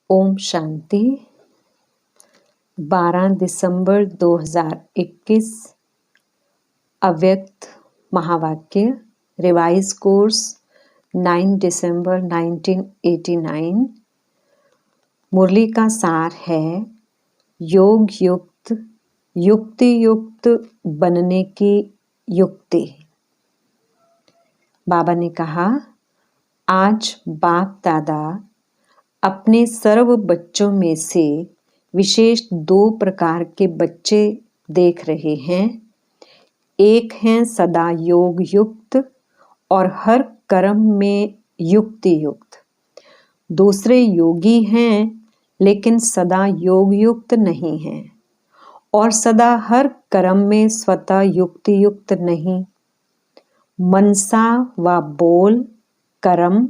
ओम शांति। 12 दिसंबर 2021 अव्यक्त महावाक्य revise course 9 दिसंबर 1989। मुरली का सार है योग युक्त युक्ति युक्त बनने की युक्ति। बाबा ने कहा, आज बाप दादा अपने सर्व बच्चों में से विशेष 2 प्रकार के बच्चे देख रहे हैं। एक हैं सदा योग युक्त और हर कर्म में युक्ति युक्त। दूसरे योगी हैं लेकिन सदा योग युक्त नहीं हैं और सदा हर कर्म में स्वतः युक्ति युक्त नहीं। मनसा व बोल कर्म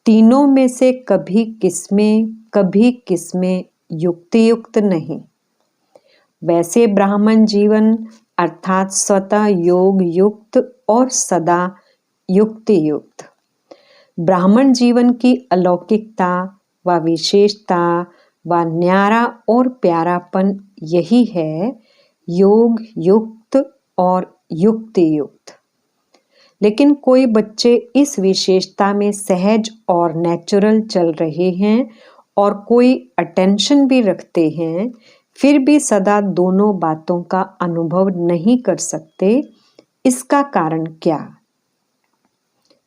तीनों में से कभी किसमें युक्ति युक्त नहीं। वैसे ब्राह्मण जीवन अर्थात स्वतः योग युक्त और सदा युक्ति युक्त। ब्राह्मण जीवन की अलौकिकता व विशेषता व न्यारा और प्यारापन यही है, योग युक्त और युक्ति युक्त। लेकिन कोई बच्चे इस विशेषता में सहज और नेचुरल चल रहे हैं और कोई अटेंशन भी रखते हैं, फिर भी सदा दोनों बातों का अनुभव नहीं कर सकते। इसका कारण क्या?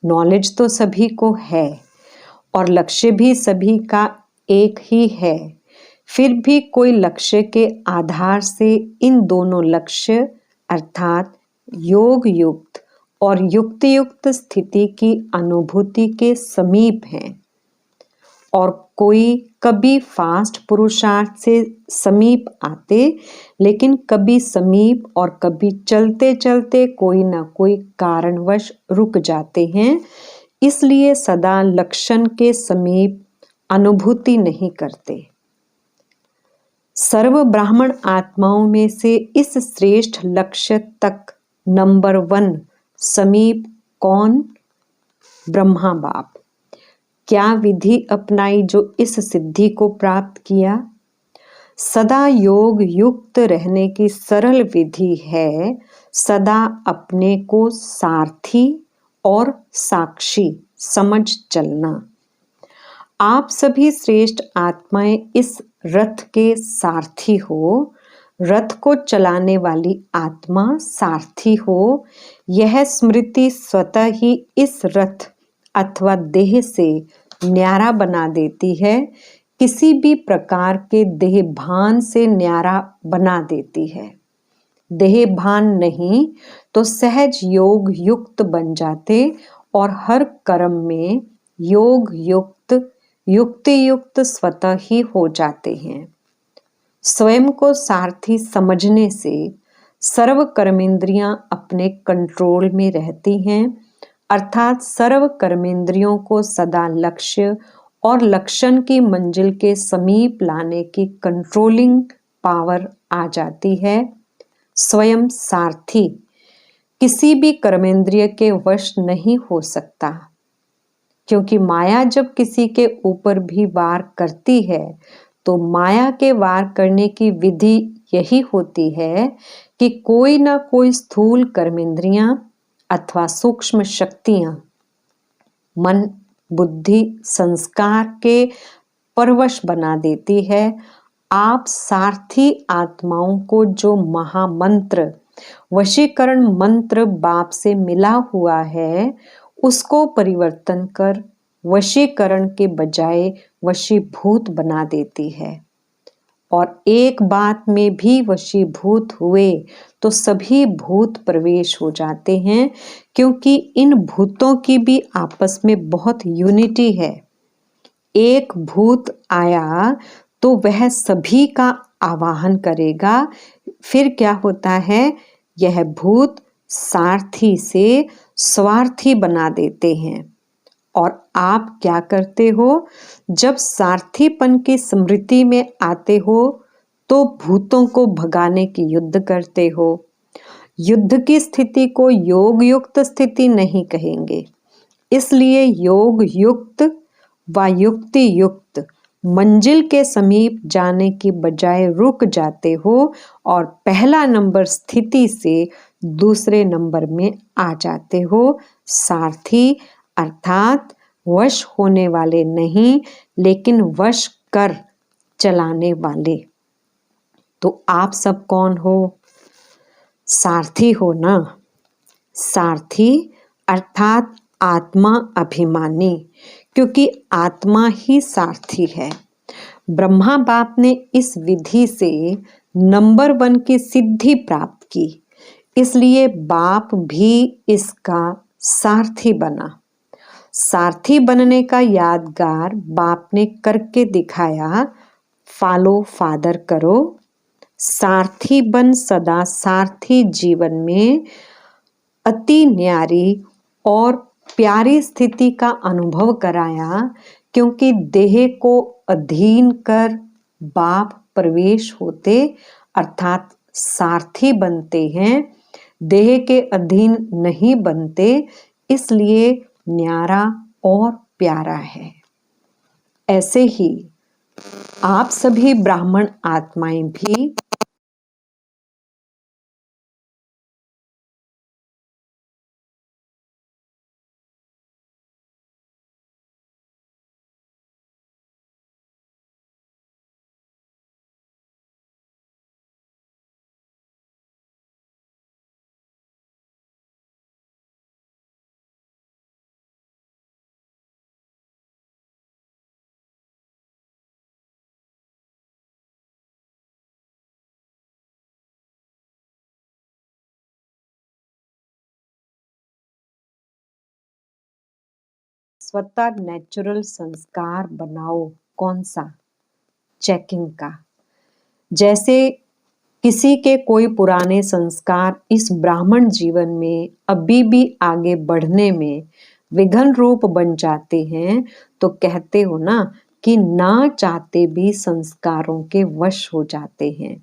नॉलेज तो सभी को है और लक्ष्य भी सभी का एक ही है, फिर भी कोई लक्ष्य के आधार से इन दोनों लक्ष्य अर्थात योग युक्त और युक्ति युक्त स्थिति की अनुभूति के समीप हैं और कोई कभी फास्ट पुरुषार्थ से समीप आते, लेकिन कभी समीप और कभी चलते चलते कोई ना कोई कारणवश रुक जाते हैं, इसलिए सदा लक्षण के समीप अनुभूति नहीं करते। सर्व ब्राह्मण आत्माओं में से इस श्रेष्ठ लक्ष्य तक नंबर 1 समीप कौन? ब्रह्मा बाप। क्या विधि अपनाई जो इस सिद्धि को प्राप्त किया? सदा योग युक्त रहने की सरल विधि है सदा अपने को सारथी और साक्षी समझ चलना। आप सभी श्रेष्ठ आत्माएं इस रथ के सारथी हो। रथ को चलाने वाली आत्मा सारथी हो। यह स्मृति स्वतः ही इस रथ अथवा देह से न्यारा बना देती है, किसी भी प्रकार के देह भान से न्यारा बना देती है। देह भान नहीं तो सहज योग युक्त बन जाते और हर कर्म में योग युक्त युक्ति युक्त स्वतः ही हो जाते हैं। स्वयं को सारथी समझने से सर्व कर्मेंद्रियां अपने कंट्रोल में रहती हैं, अर्थात सर्व कर्मेंद्रियों को सदा लक्ष्य और लक्षण की मंजिल के समीप लाने की कंट्रोलिंग पावर आ जाती है। स्वयं सारथी किसी भी कर्मेंद्रिय के वश नहीं हो सकता, क्योंकि माया जब किसी के ऊपर भी वार करती है तो माया के वार करने की विधि यही होती है कि कोई ना कोई स्थूल कर्मेंद्रियां अथवा सूक्ष्म शक्तियां मन बुद्धि संस्कार के परवश बना देती है। आप सारथी आत्माओं को जो महामंत्र वशीकरण मंत्र बाप से मिला हुआ है, उसको परिवर्तन कर वशीकरण के बजाय वशीभूत बना देती है। और एक बात में भी वशीभूत हुए तो सभी भूत प्रवेश हो जाते हैं, क्योंकि इन भूतों की भी आपस में बहुत यूनिटी है। एक भूत आया तो वह सभी का आवाहन करेगा। फिर क्या होता है? यह भूत सारथी से स्वार्थी बना देते हैं। और आप क्या करते हो? जब सारथीपन की स्मृति में आते हो तो भूतों को भगाने की युद्ध करते हो। युद्ध की स्थिति को योग युक्त स्थिति नहीं कहेंगे, इसलिए योग युक्त व युक्ति युक्त मंजिल के समीप जाने की बजाय रुक जाते हो और पहला नंबर स्थिति से दूसरे नंबर में आ जाते हो। सारथी अर्थात वश होने वाले नहीं, लेकिन वश कर चलाने वाले। तो आप सब कौन हो? सारथी हो ना। सारथी अर्थात आत्मा अभिमानी, क्योंकि आत्मा ही सारथी है। ब्रह्मा बाप ने इस विधि से नंबर 1 की सिद्धि प्राप्त की, इसलिए बाप भी इसका सारथी बना। सारथी बनने का यादगार बाप ने करके दिखाया। फॉलो फादर करो। सारथी बन सदा सारथी जीवन में अति न्यारी और प्यारी स्थिति का अनुभव कराया, क्योंकि देह को अधीन कर बाप प्रवेश होते अर्थात सारथी बनते हैं, देह के अधीन नहीं बनते, इसलिए न्यारा और प्यारा है। ऐसे ही आप सभी ब्राह्मण आत्माएं भी स्वतः नेचुरल संस्कार बनाओ। कौन सा? चेकिंग का। जैसे किसी के कोई पुराने संस्कार इस ब्राह्मण जीवन में अभी भी आगे बढ़ने में विघ्न रूप बन जाते हैं, तो कहते हो ना कि ना चाहते भी संस्कारों के वश हो जाते हैं।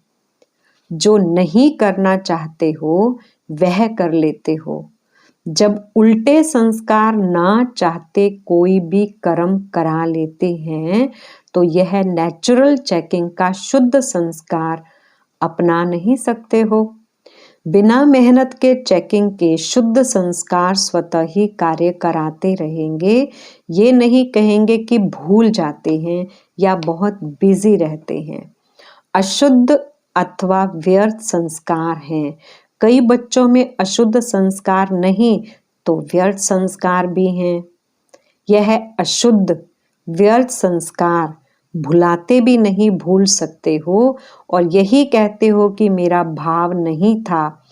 जो नहीं करना चाहते हो वह कर लेते हो। जब उल्टे संस्कार ना चाहते कोई भी कर्म करा लेते हैं, तो यह नेचुरल चेकिंग का शुद्ध संस्कार अपना नहीं सकते हो। बिना मेहनत के चेकिंग के शुद्ध संस्कार स्वतः ही कार्य कराते रहेंगे। ये नहीं कहेंगे कि भूल जाते हैं या बहुत बिजी रहते हैं। अशुद्ध अथवा व्यर्थ संस्कार हैं। कई बच्चों में अशुद्ध संस्कार नहीं तो व्यर्थ संस्कार भी हैं। यह अशुद्ध व्यर्थ संस्कार भुलाते भी नहीं भूल सकते हो और यही कहते हो कि मेरा भाव नहीं था,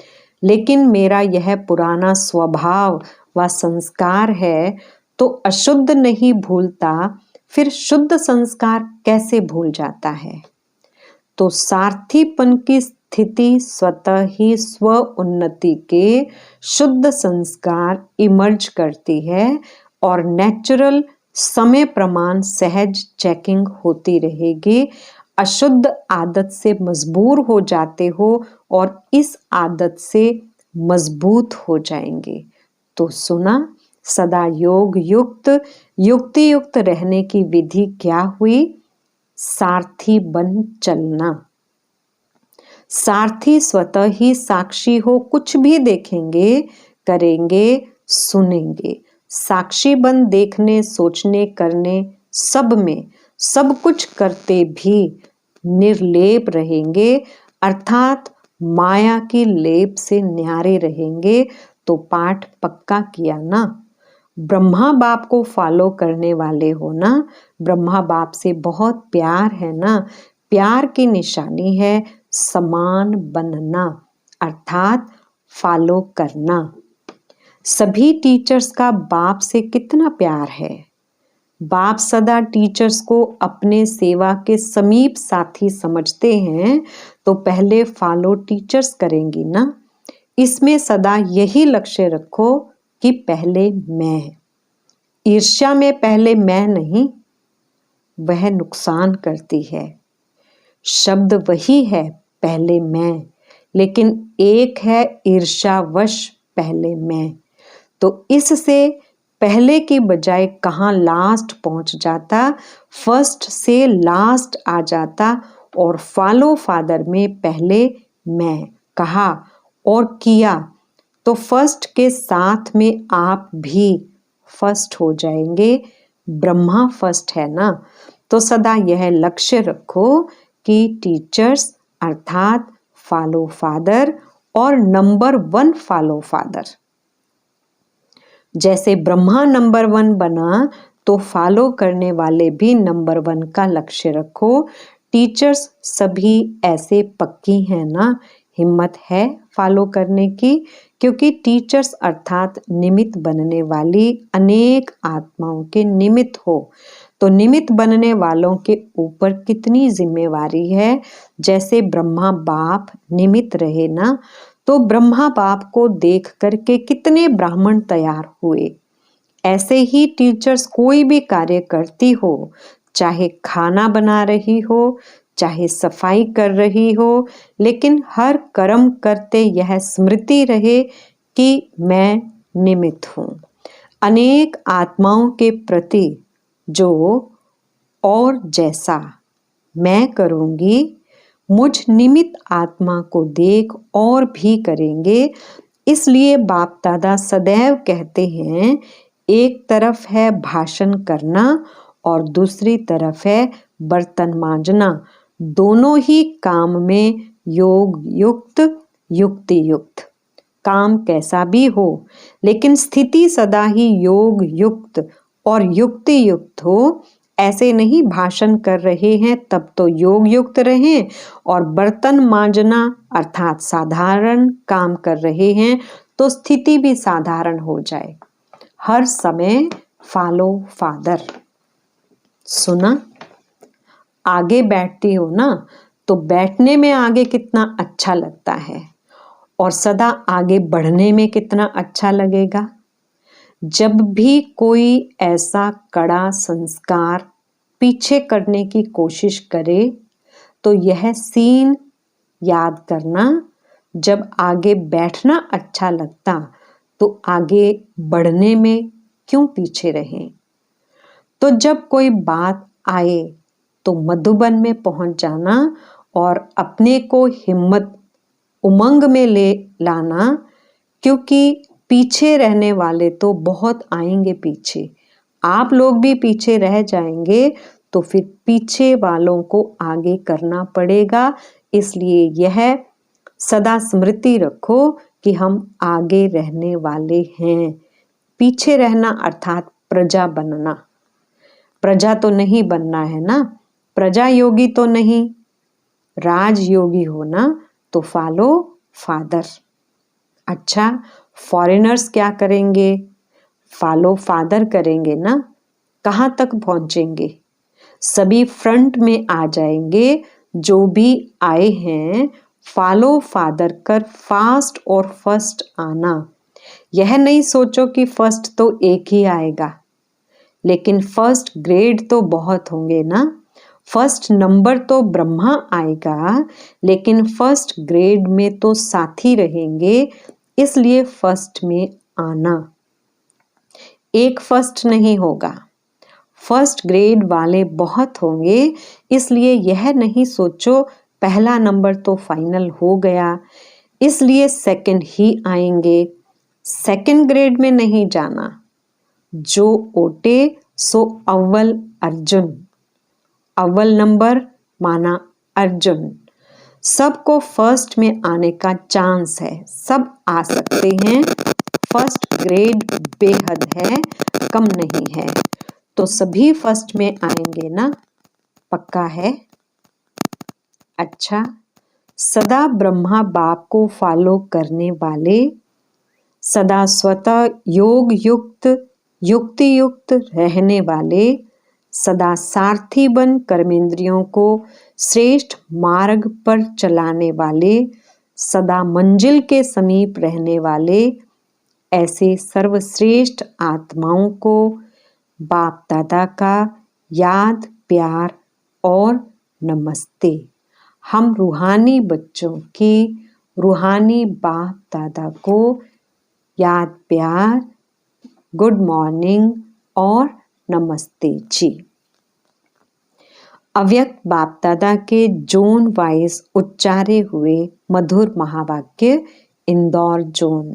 लेकिन मेरा यह पुराना स्वभाव व संस्कार है। तो अशुद्ध नहीं भूलता, फिर शुद्ध संस्कार कैसे भूल जाता है? तो सारथीपन की स्थिति स्वतः ही स्व उन्नति के शुद्ध संस्कार इमर्ज करती है और नेचुरल समय प्रमाण सहज चेकिंग होती रहेगी। अशुद्ध आदत से मजबूर हो जाते हो और इस आदत से मजबूत हो जाएंगे। तो सुना, सदा योग युक्त युक्ति युक्त रहने की विधि क्या हुई? सारथी बन चलना। सारथी स्वतः ही साक्षी हो, कुछ भी देखेंगे, करेंगे, सुनेंगे। साक्षी बन देखने, सोचने, करने सब में सब कुछ करते भी निर्लेप रहेंगे, अर्थात माया की लेप से न्यारे रहेंगे। तो पाठ पक्का किया ना? ब्रह्मा बाप को फॉलो करने वाले हो ना? ब्रह्मा बाप से बहुत प्यार है ना? प्यार की निशानी है समान बनना, अर्थात फॉलो करना। सभी टीचर्स का बाप से कितना प्यार है। बाप सदा टीचर्स को अपने सेवा के समीप साथी समझते हैं, तो पहले फॉलो टीचर्स करेंगी ना? इसमें सदा यही लक्ष्य रखो कि पहले मैं। ईर्ष्या में पहले मैं नहीं, वह नुकसान करती है। शब्द वही है पहले मैं, लेकिन एक है ईर्ष्यावश पहले मैं। तो इससे पहले की बजाय कहाँ लास्ट पहुंच जाता, फर्स्ट से लास्ट आ जाता और फॉलो फादर में पहले मैं कहा और किया तो फर्स्ट के साथ में आप भी फर्स्ट हो जाएंगे। ब्रह्मा फर्स्ट है ना, तो सदा यह लक्ष्य रखो कि टीचर्स अर्थात फॉलो फादर और नंबर 1 फॉलो फादर। जैसे ब्रह्मा नंबर 1 बना तो फॉलो करने वाले भी नंबर 1 का लक्ष्य रखो। टीचर्स सभी ऐसे पक्की हैं ना, हिम्मत है फॉलो करने की, क्योंकि टीचर्स अर्थात निमित्त बनने वाली अनेक आत्माओं के निमित्त हो। तो निमित्त बनने वालों के ऊपर कितनी जिम्मेवारी है। जैसे ब्रह्मा बाप निमित्त रहे ना, तो ब्रह्मा बाप को देख करके कितने ब्राह्मण तैयार हुए। ऐसे ही टीचर्स कोई भी कार्य करती हो, चाहे खाना बना रही हो, चाहे सफाई कर रही हो, लेकिन हर कर्म करते यह स्मृति रहे कि मैं निमित्त हूँ अनेक आत्माओं के प्रति। जो और जैसा मैं करूँगी, मुझ निमित्त आत्मा को देख और भी करेंगे। इसलिए बाप दादा सदैव कहते हैं, एक तरफ है भाषण करना और दूसरी तरफ है बर्तन मांजना। दोनों ही काम में योग युक्त युक्ति युक्त। काम कैसा भी हो, लेकिन स्थिति सदा ही योग युक्त और युक्ति युक्त हो। ऐसे नहीं भाषण कर रहे हैं तब तो योग युक्त रहें, और बर्तन मांजना अर्थात साधारण काम कर रहे हैं तो स्थिति भी साधारण हो जाए। हर समय फॉलो फादर। सुना, आगे बैठती हो ना, तो बैठने में आगे कितना अच्छा लगता है और सदा आगे बढ़ने में कितना अच्छा लगेगा। जब भी कोई ऐसा कड़ा संस्कार पीछे करने की कोशिश करे तो यह सीन याद करना, जब आगे बैठना अच्छा लगता तो आगे बढ़ने में क्यों पीछे रहें। तो जब कोई बात आए तो मधुबन में पहुंच जाना और अपने को हिम्मत उमंग में ले लाना, क्योंकि पीछे रहने वाले तो बहुत आएंगे पीछे। आप लोग भी पीछे रह जाएंगे तो फिर पीछे वालों को आगे करना पड़ेगा। इसलिए यह सदा स्मृति रखो कि हम आगे रहने वाले हैं। पीछे रहना अर्थात प्रजा बनना। प्रजा तो नहीं बनना है ना, प्रजा योगी तो नहीं, राजयोगी होना। तो फॉलो फादर। अच्छा, फॉरेनर्स क्या करेंगे? फॉलो फादर करेंगे ना। कहाँ तक पहुंचेंगे? सभी फ्रंट में आ जाएंगे। जो भी आए हैं फॉलो फादर कर फास्ट और फर्स्ट आना। यह नहीं सोचो कि फर्स्ट तो एक ही आएगा, लेकिन फर्स्ट ग्रेड तो बहुत होंगे ना। फर्स्ट नंबर तो ब्रह्मा आएगा, लेकिन फर्स्ट ग्रेड में तो साथी रहेंगे। इसलिए फर्स्ट में आना। एक फर्स्ट नहीं होगा, फर्स्ट ग्रेड वाले बहुत होंगे। इसलिए यह नहीं सोचो पहला नंबर तो फाइनल हो गया, इसलिए सेकंड ही आएंगे। सेकंड ग्रेड में नहीं जाना। जो ओटे सो अव्वल अर्जुन। अव्वल नंबर माना अर्जुन। सबको फर्स्ट में आने का चांस है, सब आ सकते हैं। फर्स्ट ग्रेड बेहद है, कम नहीं है। तो सभी फर्स्ट में आएंगे ना, पक्का है। अच्छा, सदा ब्रह्मा बाप को फॉलो करने वाले, सदा स्वतः योग युक्त युक्ति युक्त रहने वाले, सदा सारथी बन कर्मेंद्रियों को श्रेष्ठ मार्ग पर चलाने वाले, सदा मंजिल के समीप रहने वाले, ऐसे सर्वश्रेष्ठ आत्माओं को बाप दादा का याद प्यार और नमस्ते। हम रूहानी बच्चों की रूहानी बाप दादा को याद प्यार गुड मॉर्निंग और नमस्ते जी। अव्यक्त बाप दादा के जोन वाइज उच्चारे हुए मधुर महावाक्य इंदौर जोन।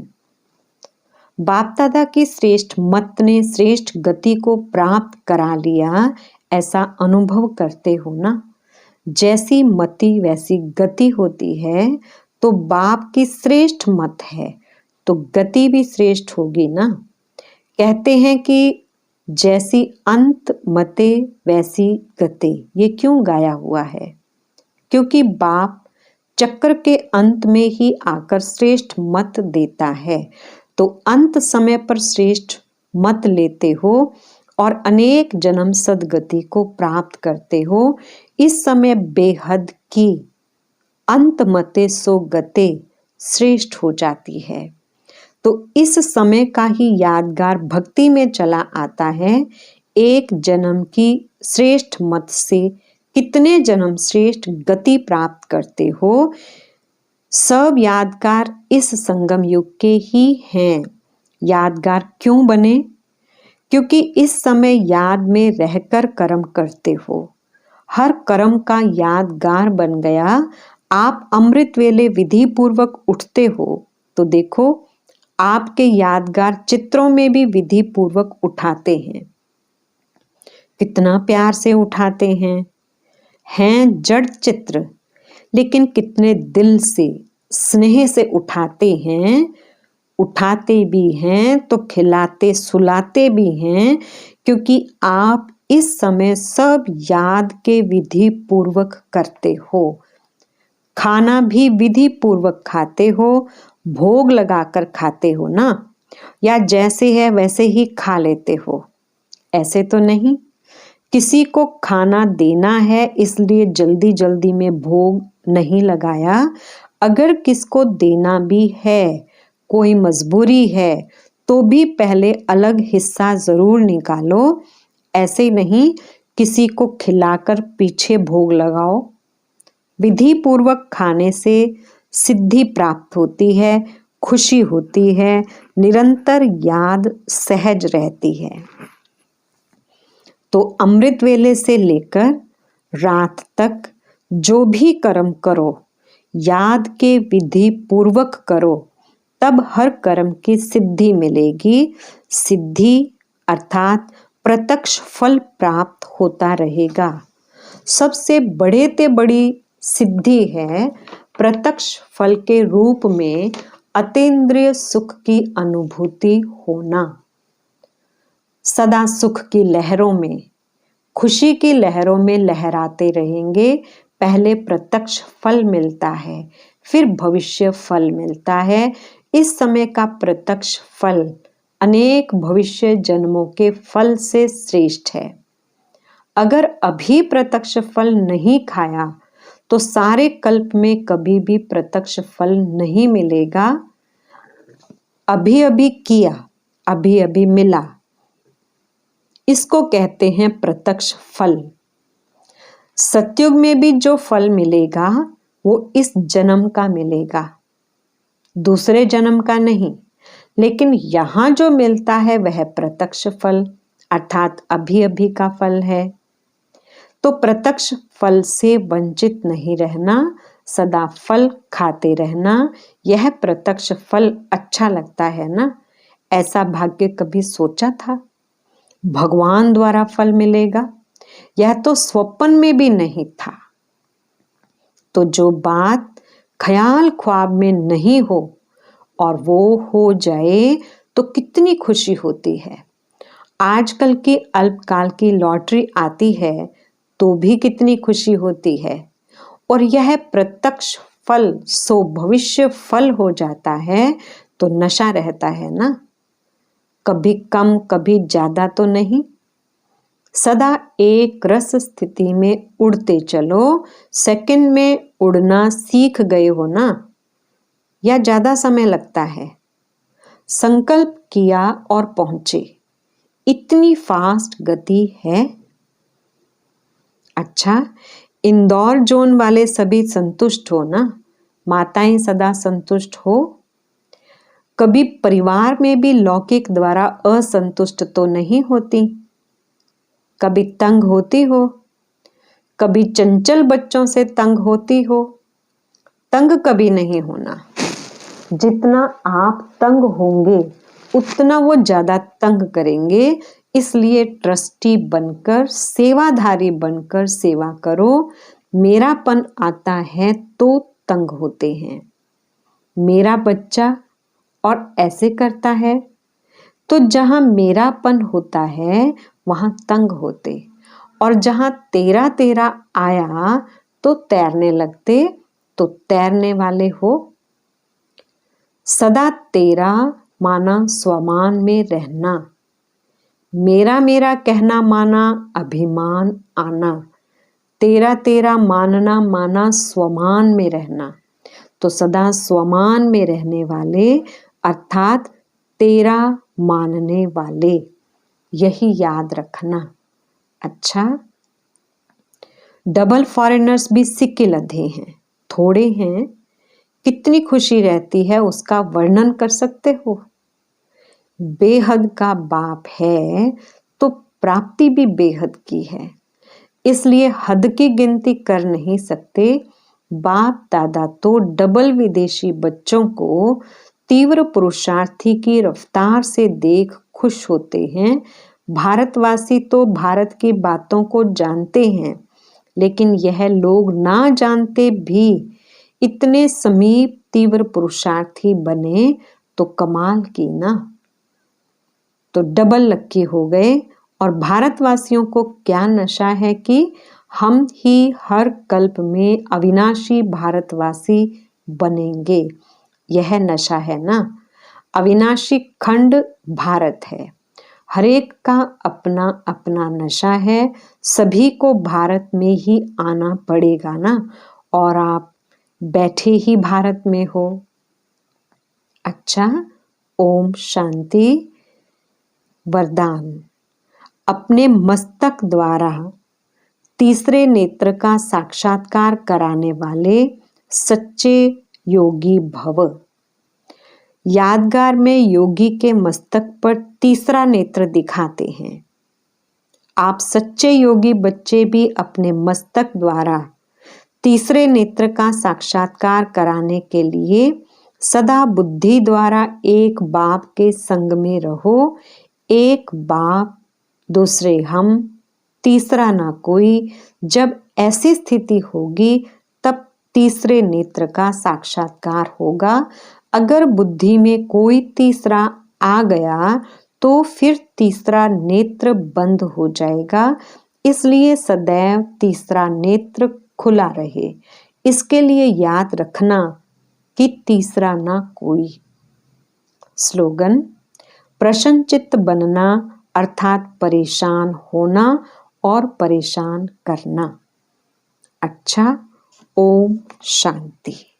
बाप दादा की श्रेष्ठ मत ने श्रेष्ठ गति को प्राप्त करा लिया, ऐसा अनुभव करते हो ना। जैसी मति वैसी गति होती है, तो बाप की श्रेष्ठ मत है तो गति भी श्रेष्ठ होगी ना। कहते हैं कि जैसी अंत मते वैसी गति, ये क्यों गाया हुआ है? क्योंकि बाप चक्र के अंत में ही आकर श्रेष्ठ मत देता है, तो अंत समय पर श्रेष्ठ मत लेते हो और अनेक जन्म सदगति को प्राप्त करते हो। इस समय बेहद की अंत मते सो गते श्रेष्ठ हो जाती है। तो इस समय का ही यादगार भक्ति में चला आता है। एक जन्म की श्रेष्ठ मत से कितने जन्म श्रेष्ठ गति प्राप्त करते हो, सब यादगार इस संगम युग के ही हैं। यादगार क्यों बने? क्योंकि इस समय याद में रहकर कर्म करते हो। हर कर्म का यादगार बन गया। आप अमृत वेले विधि पूर्वक उठते हो तो देखो, आपके यादगार चित्रों में भी विधि पूर्वक उठाते हैं। कितना प्यार से उठाते हैं जड़ चित्र, लेकिन कितने दिल से स्नेह से उठाते हैं। उठाते भी हैं तो खिलाते सुलाते भी हैं, क्योंकि आप इस समय सब याद के विधि पूर्वक करते हो। खाना भी विधि पूर्वक खाते हो, भोग लगाकर खाते हो ना, या जैसे है वैसे ही खा लेते हो? ऐसे तो नहीं। किसी को खाना देना है इसलिए जल्दी जल्दी में भोग नहीं लगाया। अगर किसको देना भी है, कोई मजबूरी है, तो भी पहले अलग हिस्सा जरूर निकालो। ऐसे नहीं किसी को खिलाकर पीछे भोग लगाओ। विधि पूर्वक खाने से सिद्धि प्राप्त होती है, खुशी होती है, निरंतर याद सहज रहती है। तो अमृत वेले से लेकर रात तक जो भी कर्म करो, याद के विधि पूर्वक करो, तब हर कर्म की सिद्धि मिलेगी। सिद्धि अर्थात प्रत्यक्ष फल प्राप्त होता रहेगा। सबसे बड़े ते बड़ी सिद्धि है प्रत्यक्ष फल के रूप में अतीन्द्रिय सुख की अनुभूति होना। सदा सुख की लहरों में, खुशी की लहरों में लहराते रहेंगे। पहले प्रत्यक्ष फल मिलता है, फिर भविष्य फल मिलता है। इस समय का प्रत्यक्ष फल अनेक भविष्य जन्मों के फल से श्रेष्ठ है। अगर अभी प्रत्यक्ष फल नहीं खाया तो सारे कल्प में कभी भी प्रत्यक्ष फल नहीं मिलेगा। अभी अभी किया, अभी अभी मिला, इसको कहते हैं प्रत्यक्ष फल। सतयुग में भी जो फल मिलेगा वो इस जन्म का मिलेगा, दूसरे जन्म का नहीं। लेकिन यहाँ जो मिलता है वह प्रत्यक्ष फल अर्थात अभी अभी का फल है। तो प्रत्यक्ष फल से वंचित नहीं रहना, सदा फल खाते रहना। यह प्रत्यक्ष फल अच्छा लगता है ना? ऐसा भाग्य कभी सोचा था? भगवान द्वारा फल मिलेगा, यह तो स्वप्न में भी नहीं था। तो जो बात ख्याल ख्वाब में नहीं हो और वो हो जाए तो कितनी खुशी होती है। आजकल की अल्पकाल की लॉटरी आती है तो भी कितनी खुशी होती है। और यह प्रत्यक्ष फल सो भविष्य फल हो जाता है तो नशा रहता है ना। कभी कम कभी ज्यादा तो नहीं, सदा एक रस स्थिति में उड़ते चलो। सेकंड में उड़ना सीख गए हो ना, या ज्यादा समय लगता है? संकल्प किया और पहुंचे, इतनी फास्ट गति है। अच्छा, इंदौर जोन वाले सभी संतुष्ट हो ना? माताएं सदा संतुष्ट हो? कभी परिवार में भी लौकिक द्वारा असंतुष्ट तो नहीं होती? कभी तंग होती हो? कभी चंचल बच्चों से तंग होती हो? तंग कभी नहीं होना। जितना आप तंग होंगे उतना वो ज्यादा तंग करेंगे। इसलिए ट्रस्टी बनकर, सेवाधारी बनकर सेवा करो। मेरापन आता है तो तंग होते हैं। मेरा बच्चा और ऐसे करता है, तो जहां मेरापन होता है वहां तंग होते, और जहां तेरा तेरा आया तो तैरने लगते। तो तैरने वाले हो। सदा तेरा माना स्वमान में रहना। मेरा मेरा कहना माना अभिमान आना। तेरा तेरा मानना माना स्वमान में रहना। तो सदा स्वमान में रहने वाले अर्थात तेरा मानने वाले, यही याद रखना। अच्छा, डबल फॉरेनर्स भी सिक्के लधे हैं, थोड़े हैं। कितनी खुशी रहती है उसका वर्णन कर सकते हो? बेहद का बाप है तो प्राप्ति भी बेहद की है। इसलिए हद की गिनती कर नहीं सकते। बाप दादा तो डबल विदेशी बच्चों को तीव्र पुरुषार्थी की रफ्तार से देख खुश होते हैं। भारतवासी तो भारत की बातों को जानते हैं, लेकिन यह लोग ना जानते भी इतने समीप तीव्र पुरुषार्थी बने तो कमाल की ना। तो डबल लक्की हो गए। और भारतवासियों को क्या नशा है कि हम ही हर कल्प में अविनाशी भारतवासी बनेंगे। यह नशा है ना। अविनाशी खंड भारत है। हरेक का अपना अपना नशा है। सभी को भारत में ही आना पड़ेगा ना। और आप बैठे ही भारत में हो। अच्छा, ओम शांति। वरदान। अपने मस्तक द्वारा तीसरे नेत्र का साक्षात्कार कराने वाले सच्चे योगी भव। यादगार में योगी के मस्तक पर तीसरा नेत्र दिखाते हैं। आप सच्चे योगी बच्चे भी अपने मस्तक द्वारा तीसरे नेत्र का साक्षात्कार कराने के लिए सदा बुद्धि द्वारा एक बाप के संग में रहो। एक बाप, दूसरे हम, तीसरा ना कोई। जब ऐसी स्थिति होगी तब तीसरे नेत्र का साक्षात्कार होगा। अगर बुद्धि में कोई तीसरा आ गया तो फिर तीसरा नेत्र बंद हो जाएगा। इसलिए सदैव तीसरा नेत्र खुला रहे। इसके लिए याद रखना कि तीसरा ना कोई। स्लोगन। प्रसन्नचित्त बनना अर्थात परेशान होना और परेशान करना। अच्छा, ओम शांति।